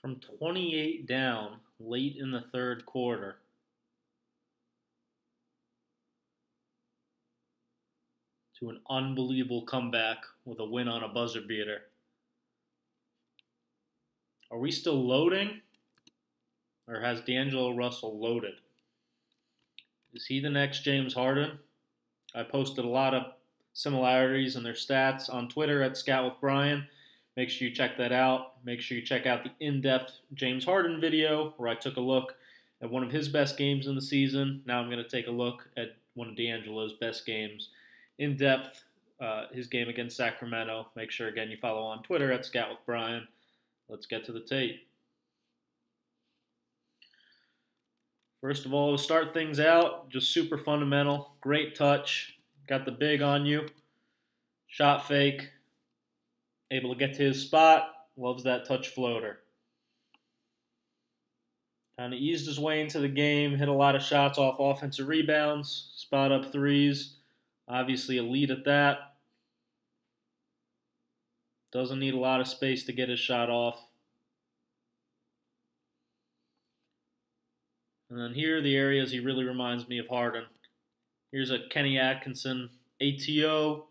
From 28 down late in the third quarter to an unbelievable comeback with a win on a buzzer beater. Are we still loading, or has D'Angelo Russell loaded? Is he the next James Harden? I posted a lot of similarities in their stats on Twitter at ScoutWithBryan. Make sure you check that out. Make sure you check out the in-depth James Harden video where I took a look at one of his best games in the season. Now I'm going to take a look at one of D'Angelo's best games in depth, his game against Sacramento. Make sure, again, you follow on Twitter at ScoutWithBryan. Let's get to the tape. First of all, to start things out, just super fundamental. Great touch. Got the big on you. Shot fake. Able to get to his spot. Loves that touch floater. Kind of eased his way into the game. Hit a lot of shots off offensive rebounds. Spot up threes. Obviously elite at that. Doesn't need a lot of space to get his shot off. And then here are the areas he really reminds me of Harden. Here's a Kenny Atkinson ATO.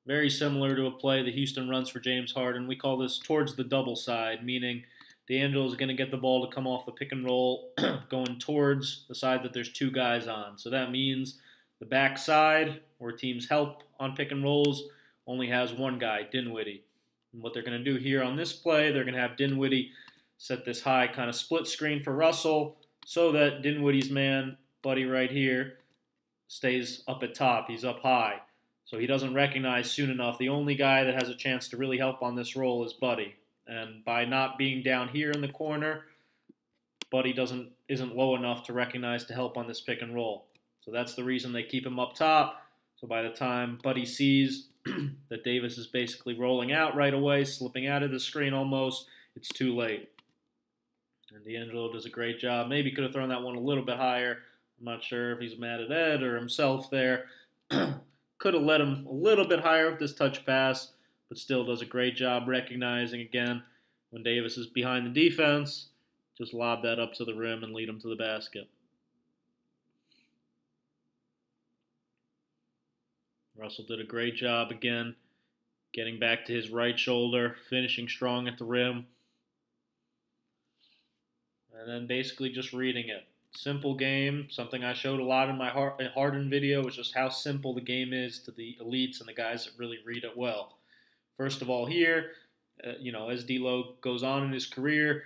Very similar to a play that Houston runs for James Harden. We call this towards the double side, meaning D'Angelo is going to get the ball to come off the pick and roll going towards the side that there's two guys on. So that means the back side, where teams help on pick and rolls, only has one guy, Dinwiddie. And what they're going to do here on this play, they're going to have Dinwiddie set this high kind of split screen for Russell so that Dinwiddie's man, Buddy right here, stays up at top. He's up high. So he doesn't recognize soon enough. The only guy that has a chance to really help on this roll is Buddy. And by not being down here in the corner, Buddy isn't low enough to recognize to help on this pick and roll. So that's the reason they keep him up top. So by the time Buddy sees that Davis is basically rolling out right away, slipping out of the screen almost, it's too late. And D'Angelo does a great job. Maybe could have thrown that one a little bit higher. I'm not sure if he's mad at Ed or himself there. Could have led him a little bit higher with this touch pass, but still does a great job recognizing, again, when Davis is behind the defense, just lob that up to the rim and lead him to the basket. Russell did a great job, again, getting back to his right shoulder, finishing strong at the rim, and then basically just reading it. Simple game, something I showed a lot in my Harden video, was just how simple the game is to the elites and the guys that really read it well. First of all here, as D-Load goes on in his career,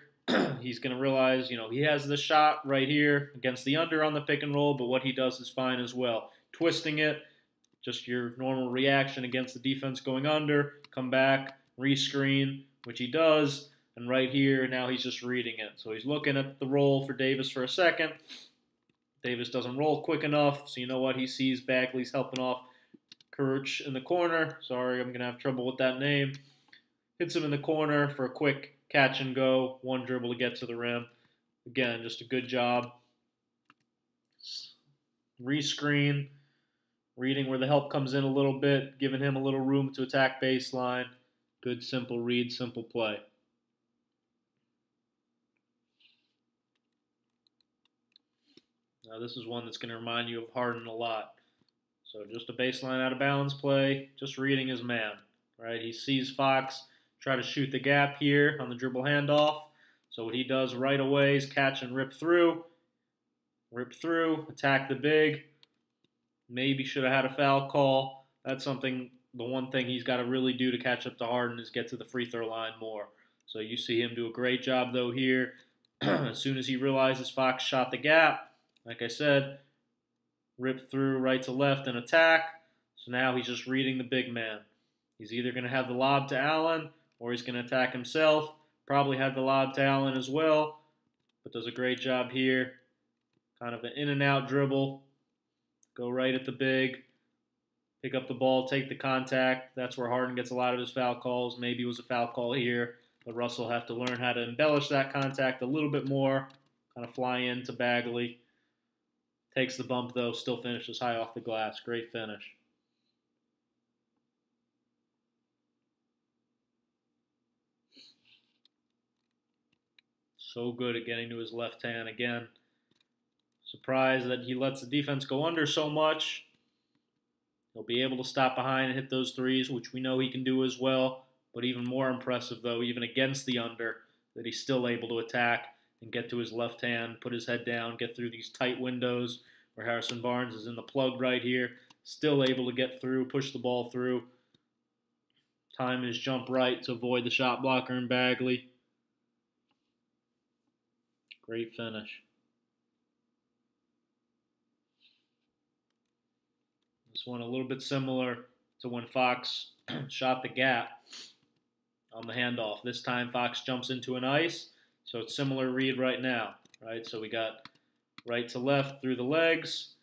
he's going to realize, he has the shot right here against the under on the pick and roll, but what he does is fine as well. Twisting it, just your normal reaction against the defense going under, come back, rescreen, which he does. And right here, now he's just reading it. So he's looking at the roll for Davis for a second. Davis doesn't roll quick enough, so you know what? He sees Bagley's helping off Kuruc in the corner. Sorry, I'm going to have trouble with that name. Hits him in the corner for a quick catch and go. One dribble to get to the rim. Again, just a good job. Rescreen. Reading where the help comes in a little bit. Giving him a little room to attack baseline. Good, simple read, simple play. Now this is one that's going to remind you of Harden a lot. So just a baseline out of bounds play, just reading his man, right? He sees Fox try to shoot the gap here on the dribble handoff. So what he does right away is catch and rip through, attack the big. Maybe should have had a foul call. That's something, the one thing he's got to really do to catch up to Harden is get to the free throw line more. So you see him do a great job though here. As soon as he realizes Fox shot the gap, like I said, rip through right to left and attack. So now he's just reading the big man. He's either going to have the lob to Allen or he's going to attack himself. Probably had the lob to Allen as well, but does a great job here. Kind of an in and out dribble. Go right at the big. Pick up the ball, take the contact. That's where Harden gets a lot of his foul calls. Maybe it was a foul call here, but Russell have to learn how to embellish that contact a little bit more. Kind of fly into Bagley. Takes the bump, though, still finishes high off the glass. Great finish. So good at getting to his left hand again. Surprised that he lets the defense go under so much. He'll be able to stop behind and hit those threes, which we know he can do as well. But even more impressive, though, even against the under, that he's still able to attack and get to his left hand, put his head down, get through these tight windows where Harrison Barnes is in the plug right here. Still able to get through, push the ball through. Time his jump right to avoid the shot blocker in Bagley. Great finish. This one a little bit similar to when Fox shot the gap on the handoff. This time Fox jumps into an ice, so it's similar read right now, right? So we got right to left through the legs.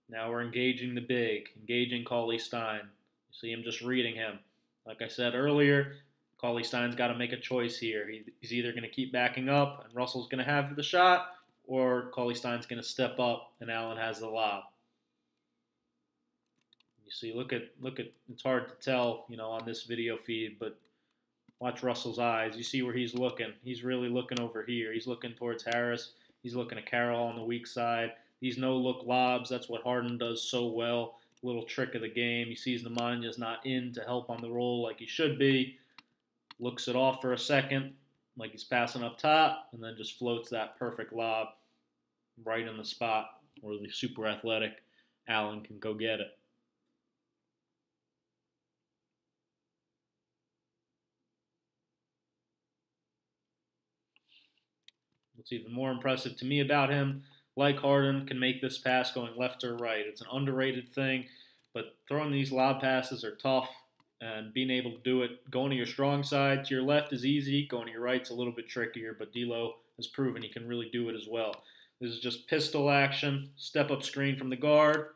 Now we're engaging the big, engaging Cauley-Stein. You see him just reading him. Like I said earlier, Cauley-Stein's got to make a choice here. He's either going to keep backing up and Russell's going to have the shot, or Cauley-Stein's going to step up and Allen has the lob. You see, look at. It's hard to tell, on this video feed, but watch Russell's eyes. You see where he's looking. He's really looking over here. He's looking towards Harris. He's looking at Carroll on the weak side. These no-look lobs, that's what Harden does so well. Little trick of the game. He sees Nemanya's not in to help on the roll like he should be. Looks it off for a second, like he's passing up top, and then just floats that perfect lob right in the spot where the super athletic Allen can go get it. What's even more impressive to me about him, like Harden, can make this pass going left or right. It's an underrated thing, but throwing these lob passes are tough, and being able to do it, going to your strong side, to your left is easy, going to your right's a little bit trickier, but D'Lo has proven he can really do it as well. This is just pistol action, step-up screen from the guard,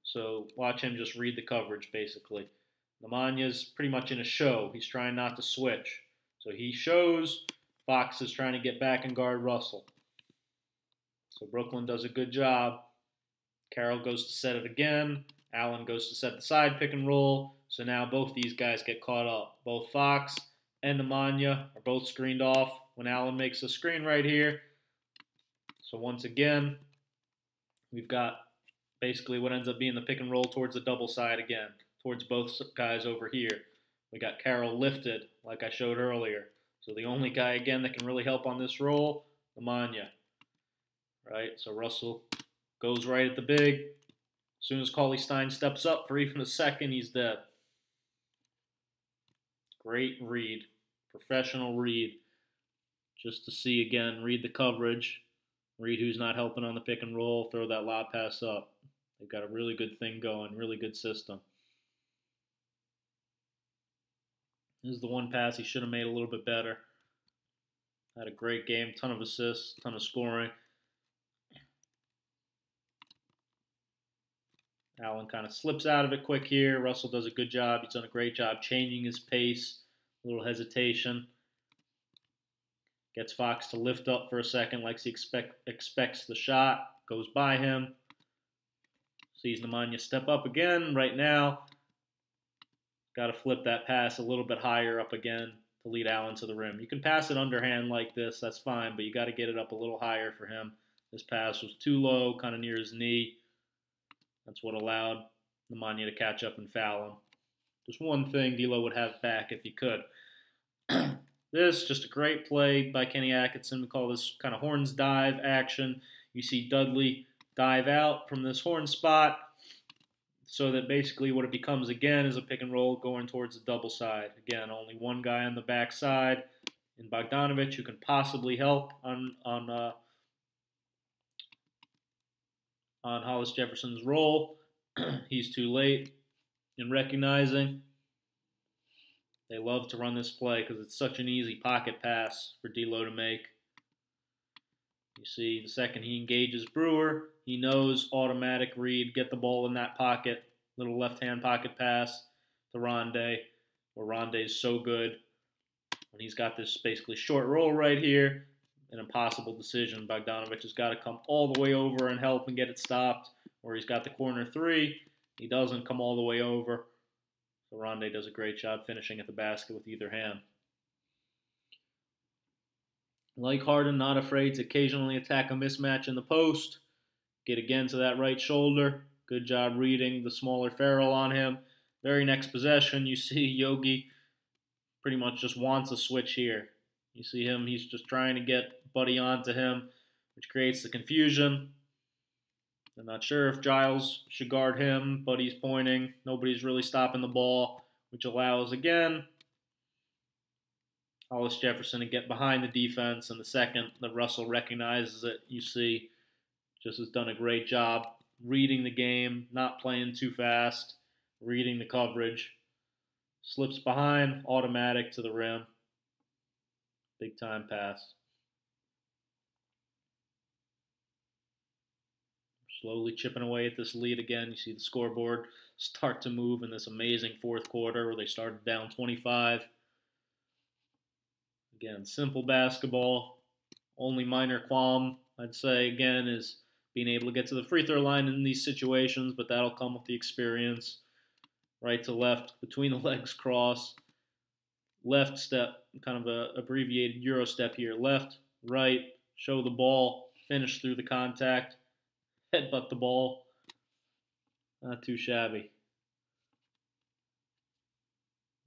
so watch him just read the coverage, basically. Nemanya's pretty much in a show. He's trying not to switch. So he shows. Fox is trying to get back and guard Russell. So Brooklyn does a good job. Carroll goes to set it again. Allen goes to set the side pick and roll. So now both these guys get caught up. Both Fox and Nemanja are both screened off when Allen makes a screen right here. So once again, we've got basically what ends up being the pick and roll towards the double side again, towards both guys over here. We got Carroll lifted, like I showed earlier. So the only guy, again, that can really help on this roll, Nemanja. Right? So Russell goes right at the big. As soon as Cauley-Stein steps up for even a second, he's dead. Great read. Professional read. Just to see, again, read the coverage. Read who's not helping on the pick and roll. Throw that lob pass up. They've got a really good thing going. Really good system. This is the one pass he should have made a little bit better. Had a great game, ton of assists, ton of scoring. Allen kind of slips out of it quick here. Russell does a good job. He's done a great job changing his pace. A little hesitation. Gets Fox to lift up for a second like he expects the shot. Goes by him. Sees Nemanja step up again right now. Got to flip that pass a little bit higher up again to lead Allen to the rim. You can pass it underhand like this, that's fine, but you got to get it up a little higher for him. This pass was too low, kind of near his knee. That's what allowed Nemanja to catch up and foul him. Just one thing D'Lo would have back if he could. This, just a great play by Kenny Atkinson. We call this kind of horns dive action. You see Dudley dive out from this horn spot, so that basically what it becomes again is a pick and roll going towards the double side. Again, only one guy on the back side in Bogdanovic who can possibly help on Hollis Jefferson's roll. He's too late in recognizing. They love to run this play because it's such an easy pocket pass for D'Lo to make. You see, the second he engages Brewer, he knows automatic read, get the ball in that pocket, little left-hand pocket pass to Rondé, where Rondé's so good. When he's got this basically short roll right here, an impossible decision. Bogdanovic has got to come all the way over and help and get it stopped, or he's got the corner three. He doesn't come all the way over. So Rondé does a great job finishing at the basket with either hand. Like Harden, not afraid to occasionally attack a mismatch in the post. Get again to that right shoulder. Good job reading the smaller Farrell on him. Very next possession, you see Yogi pretty much just wants a switch here. You see him, he's just trying to get Buddy onto him, which creates the confusion. I'm not sure if Giles should guard him. Buddy's pointing. Nobody's really stopping the ball, which allows, again, Hollis Jefferson to get behind the defense. And the second that Russell recognizes it, you see, just has done a great job reading the game, not playing too fast, reading the coverage. Slips behind, automatic to the rim. Big time pass. Slowly chipping away at this lead again. You see the scoreboard start to move in this amazing fourth quarter where they started down 25. Again, simple basketball. Only minor qualm, I'd say, again, is being able to get to the free throw line in these situations, but that'll come with the experience. Right to left, between the legs cross. Left step, kind of a abbreviated Euro step here. Left, right, show the ball, finish through the contact, headbutt the ball. Not too shabby.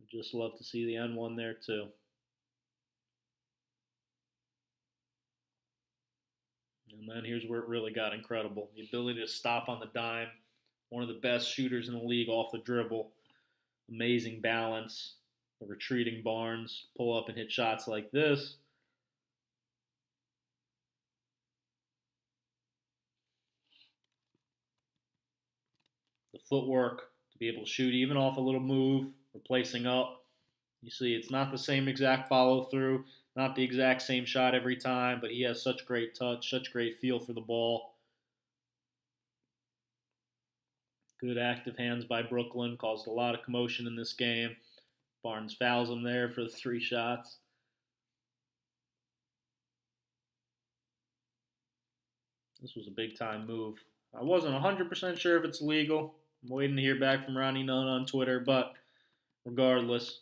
Just love to see the N1 there too. And then here's where it really got incredible. The ability to stop on the dime. One of the best shooters in the league off the dribble. Amazing balance. The retreating Barnes. Pull up and hit shots like this. The footwork to be able to shoot even off a little move. Replacing up. You see it's not the same exact follow through. Not the exact same shot every time. But he has such great touch. Such great feel for the ball. Good active hands by Brooklyn. Caused a lot of commotion in this game. Barnes fouls him there for the 3 shots. This was a big-time move. I wasn't 100% sure if it's legal. I'm waiting to hear back from Ronnie Nunn on Twitter, but regardless,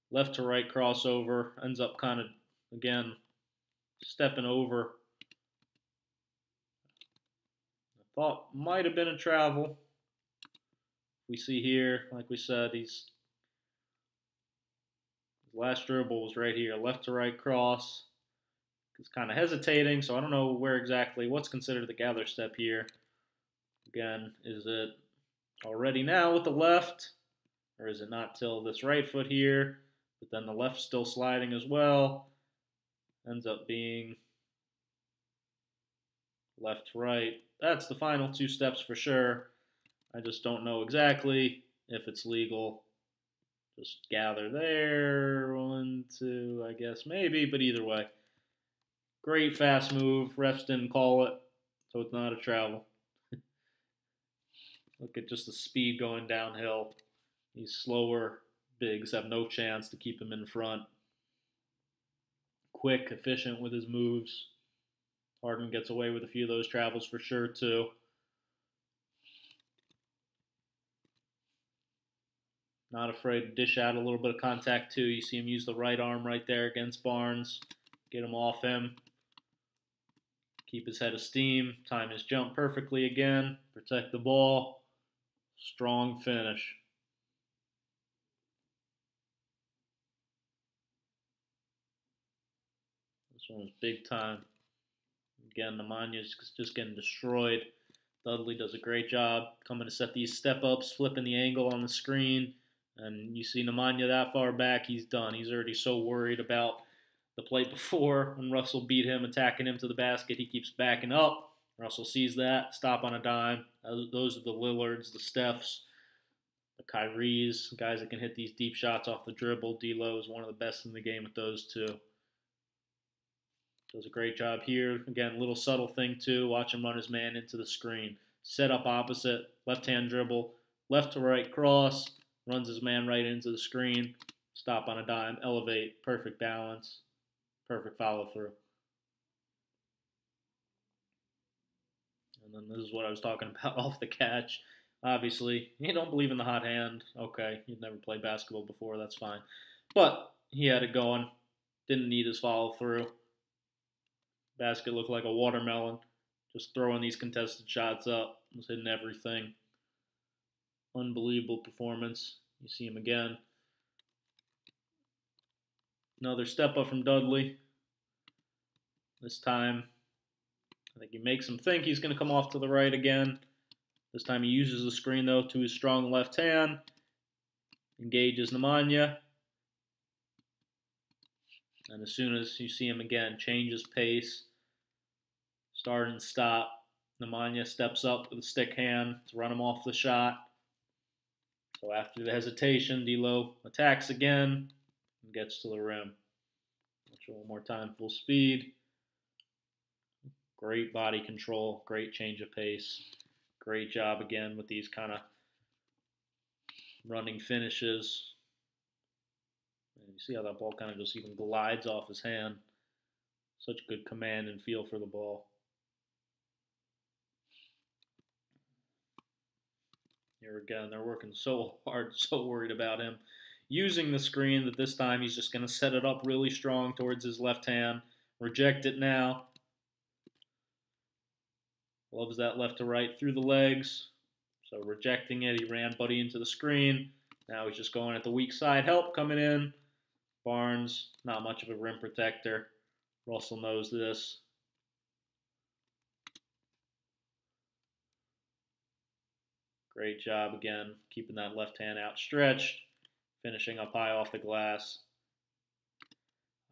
left to right crossover. Ends up kind of, again, stepping over. Thought might have been a travel. We see here, like we said, his last dribble was right here, left to right cross. He's kind of hesitating, so I don't know where exactly, what's considered the gather step here. Again, is it already now with the left, or is it not till this right foot here, but then the left still sliding as well? Ends up being left to right. That's the final 2 steps for sure. I just don't know exactly if it's legal. Just gather there. 1, 2, I guess maybe, but either way. Great fast move. Refs didn't call it, so it's not a travel. Look at just the speed going downhill. These slower bigs have no chance to keep him in front. Quick, efficient with his moves. Harden gets away with a few of those travels for sure, too. Not afraid to dish out a little bit of contact, too. You see him use the right arm right there against Barnes. Get him off him. Keep his head of steam. Time his jump perfectly again. Protect the ball. Strong finish. This one was big time. Again, Nemanya's just getting destroyed. Dudley does a great job coming to set these step-ups, flipping the angle on the screen. And you see Nemanja that far back, he's done. He's already so worried about the play before when Russell beat him, attacking him to the basket. He keeps backing up. Russell sees that, stop on a dime. Those are the Lillards, the Stephs, the Kyries, guys that can hit these deep shots off the dribble. D-Lo is one of the best in the game with those two. Does a great job here. Again, little subtle thing too. Watch him run his man into the screen. Set up opposite, left-hand dribble, left to right cross, runs his man right into the screen. Stop on a dime, elevate, perfect balance, perfect follow through. And then this is what I was talking about off the catch. Obviously, you don't believe in the hot hand. Okay, you've never played basketball before, that's fine. But he had it going. Didn't need his follow through. Basket looked like a watermelon. Just throwing these contested shots up. Was hitting everything. Unbelievable performance. You see him again. Another step up from Dudley. This time, I think he makes him think he's going to come off to the right again. This time he uses the screen, though, to his strong left hand. Engages Nemanja. And as soon as you see him again, changes pace. Start and stop. Nemanja steps up with a stick hand to run him off the shot. So after the hesitation, D'Lo attacks again and gets to the rim. Watch it one more time, full speed. Great body control, great change of pace. Great job again with these kind of running finishes. And you see how that ball kind of just even glides off his hand. Such good command and feel for the ball. Here again, they're working so hard, so worried about him. Using the screen that this time he's just going to set it up really strong towards his left hand. Reject it now. Loves that left to right through the legs. So rejecting it, he ran Buddy into the screen. Now he's just going at the weak side. Help coming in. Barnes, not much of a rim protector. Russell knows this. Great job again, keeping that left hand outstretched, finishing up high off the glass.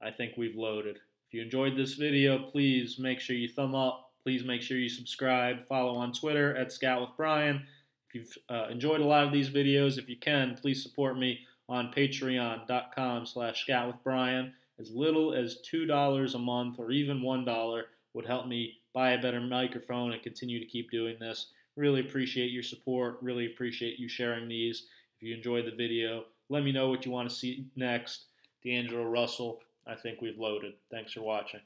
I think we've loaded. If you enjoyed this video, please make sure you thumb up. Please make sure you subscribe. Follow on Twitter at ScoutWithBryan. If you've enjoyed a lot of these videos, if you can, please support me on patreon.com/ScoutWithBryan. As little as $2 a month or even $1 would help me buy a better microphone and continue to keep doing this. Really appreciate your support. Really appreciate you sharing these. If you enjoyed the video, let me know what you want to see next. D'Angelo Russell, I think we've loaded. Thanks for watching.